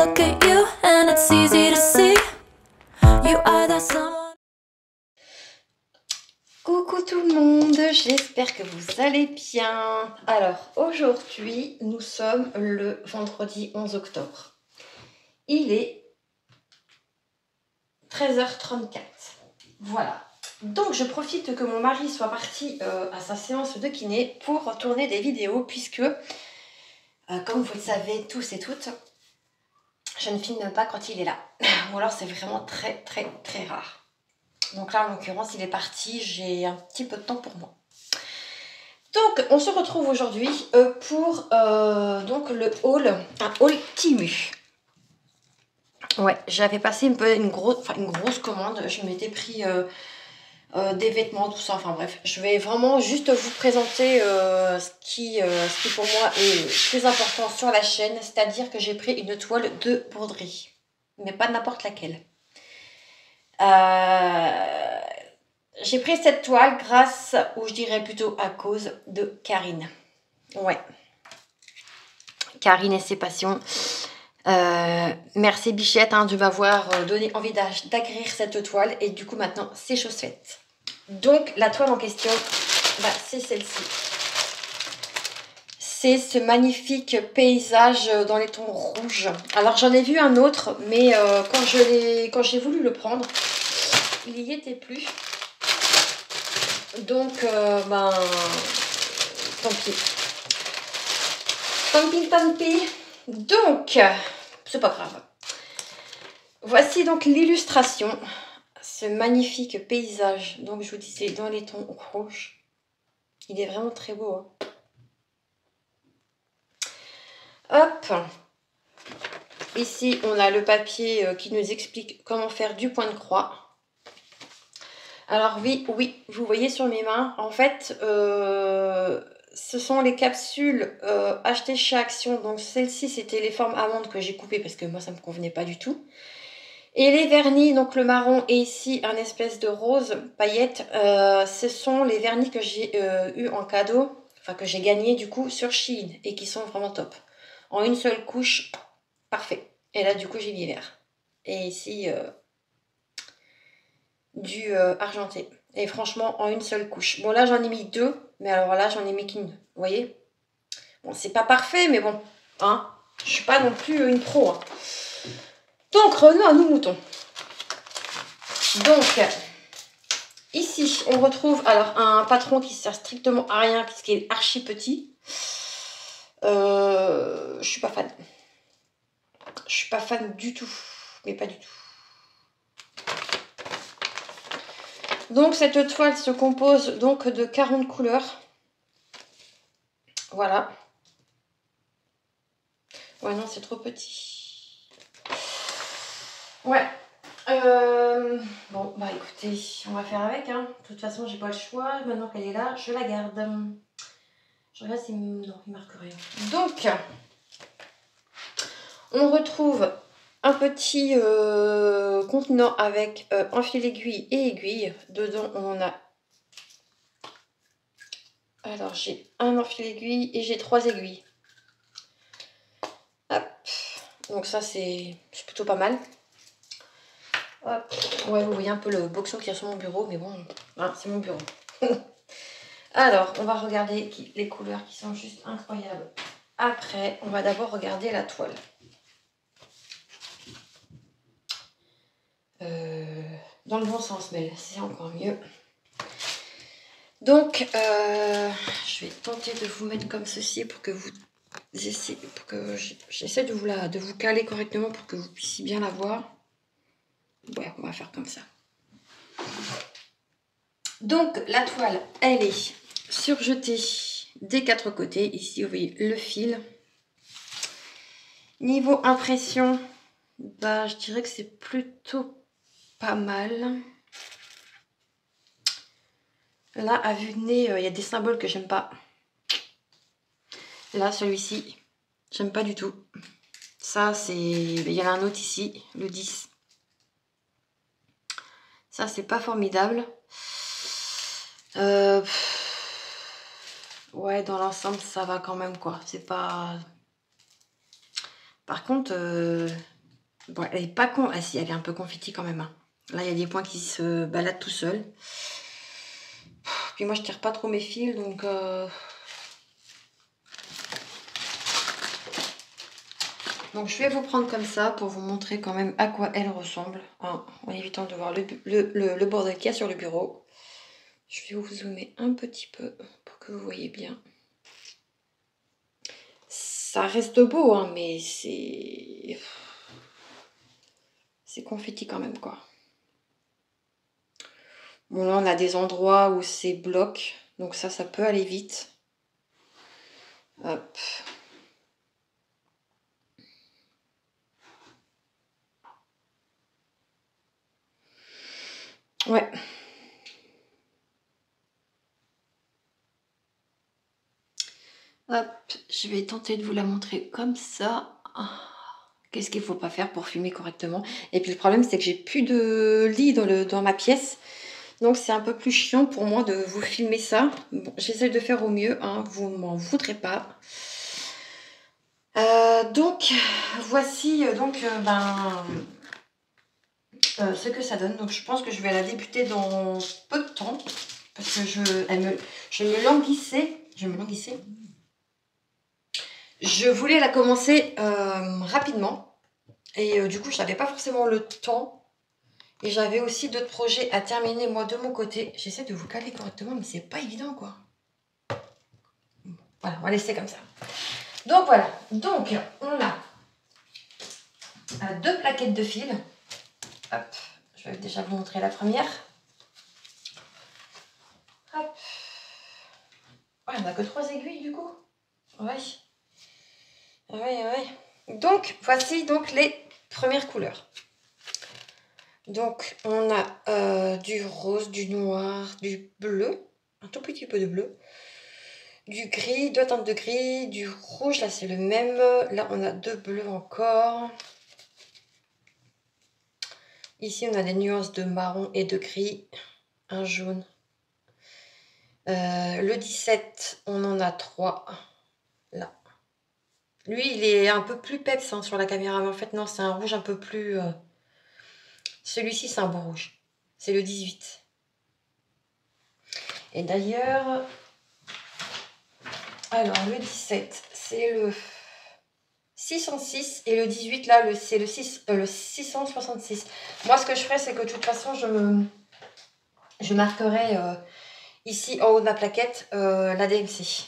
look at you and it's easy to see. You are that someone. Coucou tout le monde, j'espère que vous allez bien. Alors aujourd'hui, nous sommes le vendredi 11 octobre. Il est 13h34. Voilà. Donc je profite que mon mari soit parti à sa séance de kiné pour tourner des vidéos puisque, comme vous le savez tous et toutes, je ne filme pas quand il est là. Ou alors c'est vraiment très rare. Donc là, en l'occurrence, il est parti. J'ai un petit peu de temps pour moi. Donc, on se retrouve aujourd'hui pour donc le haul, un haul Temu. Ouais, j'avais passé une grosse commande. Je m'étais pris des vêtements, tout ça. Enfin bref, je vais vraiment juste vous présenter ce qui pour moi est le plus important sur la chaîne. C'est-à-dire que j'ai pris une toile de broderie. Mais pas n'importe laquelle. J'ai pris cette toile grâce, ou je dirais plutôt à cause de Karine. Ouais. Karine et ses passions. Merci Bichette de m'avoir donné envie d'acquérir cette toile. Et du coup, maintenant, c'est chose faite. Donc, la toile en question, c'est celle-ci. C'est ce magnifique paysage dans les tons rouges. Alors, j'en ai vu un autre, mais quand j'ai voulu le prendre, il n'y était plus. Donc, tant pis. Tant pis. Donc, c'est pas grave. Voici donc l'illustration. Ce magnifique paysage. Donc, je vous disais, dans les tons rouges. Il est vraiment très beau. Hein. Hop. Ici, on a le papier qui nous explique comment faire du point de croix. Alors oui, vous voyez sur mes mains, en fait, ce sont les capsules achetées chez Action. Donc celle-ci, c'était les formes amandes que j'ai coupées parce que moi, ça ne me convenait pas du tout. Et les vernis, donc le marron et ici un espèce de rose paillette, ce sont les vernis que j'ai eu en cadeau, enfin que j'ai gagné du coup sur Shein et qui sont vraiment top. En une seule couche, parfait. Et là, du coup, j'ai mis vert. Et ici... du argenté. Et franchement, en une seule couche. Bon, là, j'en ai mis 2. Mais alors là, j'en ai mis qu'une. Vous voyez? Bon, c'est pas parfait, mais bon. Hein, je suis pas non plus une pro. Hein. Donc, revenons à nos moutons. Donc, ici, on retrouve alors un patron qui sert strictement à rien puisqu'il est archi petit. Je suis pas fan. Je suis pas fan du tout. Mais pas du tout. Donc cette toile se compose donc de 40 couleurs. Voilà. Ouais, non, c'est trop petit. Ouais. Bon, écoutez, on va faire avec. Hein. De toute façon, j'ai pas le choix. Maintenant qu'elle est là, je la garde. Je regarde si... Non, il marque rien. Donc, on retrouve un petit contenant avec un fil aiguille et aiguille. Dedans, on a... Alors, j'ai un enfil aiguille et j'ai 3 aiguilles. Hop. Donc ça, c'est plutôt pas mal. Hop. Ouais, vous voyez un peu le boxon qui est sur mon bureau, mais bon, hein, c'est mon bureau. Alors, on va regarder les couleurs qui sont juste incroyables. Après, on va d'abord regarder la toile. Dans le bon sens, mais c'est encore mieux. Donc, je vais tenter de vous mettre comme ceci pour que vous essayez, pour que j'essaie de vous caler correctement pour que vous puissiez bien la voir. Ouais, on va faire comme ça. Donc, la toile, elle est surjetée des 4 côtés. Ici, vous voyez le fil. Niveau impression, je dirais que c'est plutôt pas mal. Là, à vue de nez, il y a des symboles que j'aime pas. Là, celui-ci, j'aime pas du tout. Ça, c'est... Il y en a un autre ici, le 10. Ça, c'est pas formidable. Ouais, dans l'ensemble, ça va quand même, quoi. C'est pas... Par contre, Bon, elle est pas con. Ah si, elle est un peu confetti quand même. Hein. Là, il y a des points qui se baladent tout seuls. Puis moi, je tire pas trop mes fils, donc... Donc, je vais vous prendre comme ça pour vous montrer quand même à quoi elle ressemble. Hein, en évitant de voir le bordel qu'il y a sur le bureau. Je vais vous zoomer un petit peu pour que vous voyez bien. Ça reste beau, hein, mais c'est confetti quand même, quoi. Bon, là, on a des endroits où c'est bloc. Donc ça peut aller vite. Hop. Ouais. Hop, je vais tenter de vous la montrer comme ça. Qu'est-ce qu'il ne faut pas faire pour filmer correctement? Et puis le problème, c'est que j'ai plus de lit dans ma pièce. Donc c'est un peu plus chiant pour moi de vous filmer ça. Bon, j'essaie de faire au mieux, hein, vous m'en voudrez pas. Donc voici ce que ça donne. Donc je pense que je vais la débuter dans peu de temps. Parce que je me languissais. Je voulais la commencer rapidement. Et du coup, je n'avais pas forcément le temps. Et j'avais aussi d'autres projets à terminer, moi, de mon côté. J'essaie de vous caler correctement, mais c'est pas évident, quoi. Voilà, on va laisser comme ça. Donc, voilà. Donc, on a 2 plaquettes de fil. Hop, je vais déjà vous montrer la première. Hop. Ouais, on n'a que 3 aiguilles, du coup. Ouais. Ouais. Donc, voici donc les premières couleurs. Donc, on a du rose, du noir, du bleu, un tout petit peu de bleu, du gris, 2 teintes de gris, du rouge, là c'est le même. Là, on a 2 bleus encore. Ici, on a des nuances de marron et de gris, un jaune. Le 17, on en a 3, là. Lui, il est un peu plus peps hein, sur la caméra, mais en fait, non, c'est un rouge un peu plus... Celui-ci, c'est un beau rouge. C'est le 18. Et d'ailleurs, alors le 17, c'est le 606 et le 18, là, c'est le 666. Moi, ce que je ferai, c'est que de toute façon, je marquerai ici, en haut de ma plaquette, la DMC.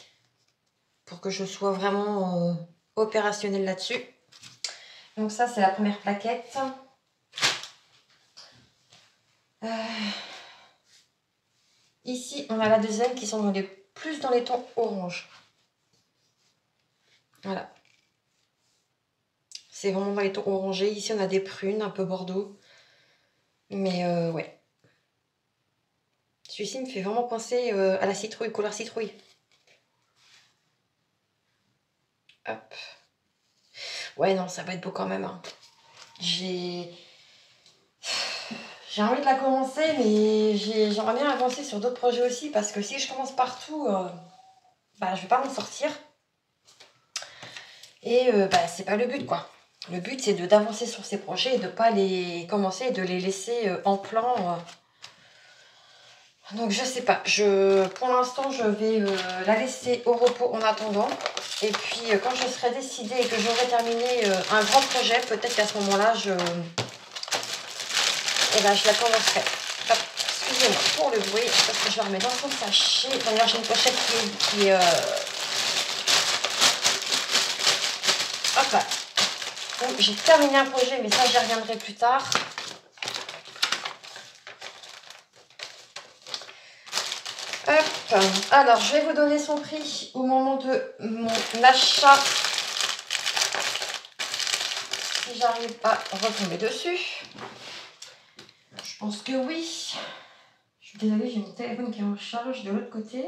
Pour que je sois vraiment opérationnelle là-dessus. Donc ça, c'est la première plaquette. Ici, on a la deuxième qui sont plus dans les tons orange. Voilà. C'est vraiment dans les tons orangés. Ici, on a des prunes, un peu bordeaux. Mais ouais. Celui-ci me fait vraiment penser à la citrouille, couleur citrouille. Hop. Ouais, non, ça va être beau quand même. Hein. J'ai envie de la commencer, mais j'aimerais bien avancer sur d'autres projets aussi. Parce que si je commence partout, je vais pas m'en sortir. Et c'est pas le but, quoi. Le but, c'est d'avancer sur ces projets et de ne pas les commencer et de les laisser en plan. Donc, je sais pas. Pour l'instant, je vais la laisser au repos en attendant. Et puis, quand je serai décidée et que j'aurai terminé un grand projet, peut-être qu'à ce moment-là, je la commencerai. Hop, excusez-moi pour le bruit, parce que je la remets dans son sachet. D'ailleurs, j'ai une pochette qui est hop là. Donc, j'ai terminé un projet, mais ça, j'y reviendrai plus tard. Hop. Alors, je vais vous donner son prix au moment de mon achat. Si j'arrive à retomber dessus. Je pense que oui. Je suis désolée, j'ai mon téléphone qui est en charge de l'autre côté.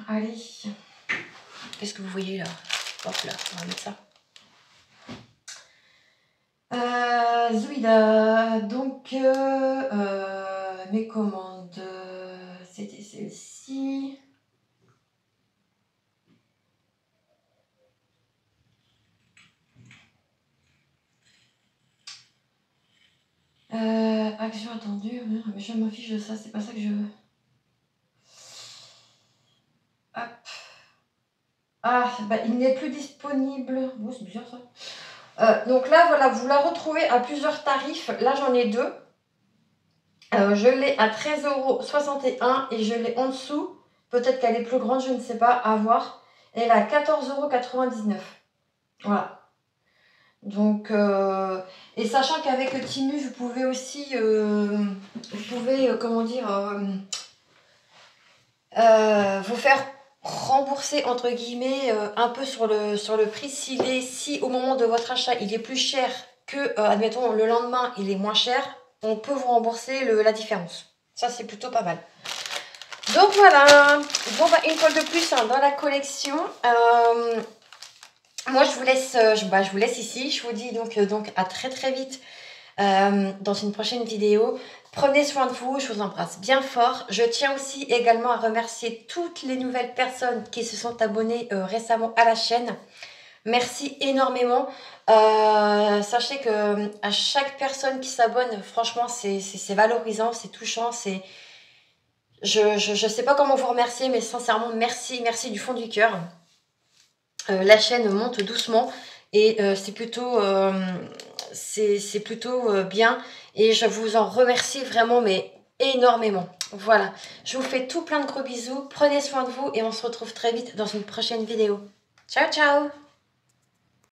Allez. Qu'est-ce que vous voyez là? Hop là, on va mettre ça. Zuida, donc mes commandes, c'était celle-ci. action attendue. Mais je m'affiche de ça, c'est pas ça que je veux. Hop. Ah, bah, il n'est plus disponible. Oh, c'est bizarre ça. Donc là, voilà, vous la retrouvez à plusieurs tarifs. Là, j'en ai deux. Je l'ai à 13,61 € et je l'ai en dessous. Peut-être qu'elle est plus grande, je ne sais pas, à voir. Elle est à 14,99 €. Voilà. Donc, et sachant qu'avec Temu, vous pouvez aussi, comment dire, vous faire rembourser entre guillemets un peu sur le prix. Si au moment de votre achat il est plus cher que, admettons, le lendemain il est moins cher, on peut vous rembourser la différence. Ça, c'est plutôt pas mal. Donc voilà. Bon, bah, une fois de plus hein, dans la collection. Moi, je vous laisse ici. Je vous dis donc à très très vite dans une prochaine vidéo. Prenez soin de vous, je vous embrasse bien fort. Je tiens aussi également à remercier toutes les nouvelles personnes qui se sont abonnées récemment à la chaîne. Merci énormément. Sachez que à chaque personne qui s'abonne, franchement, c'est valorisant, c'est touchant. Je sais pas comment vous remercier, mais sincèrement, merci du fond du cœur. La chaîne monte doucement et c'est plutôt bien et je vous en remercie vraiment mais énormément. Voilà, je vous fais tout plein de gros bisous, prenez soin de vous et on se retrouve très vite dans une prochaine vidéo. Ciao ciao.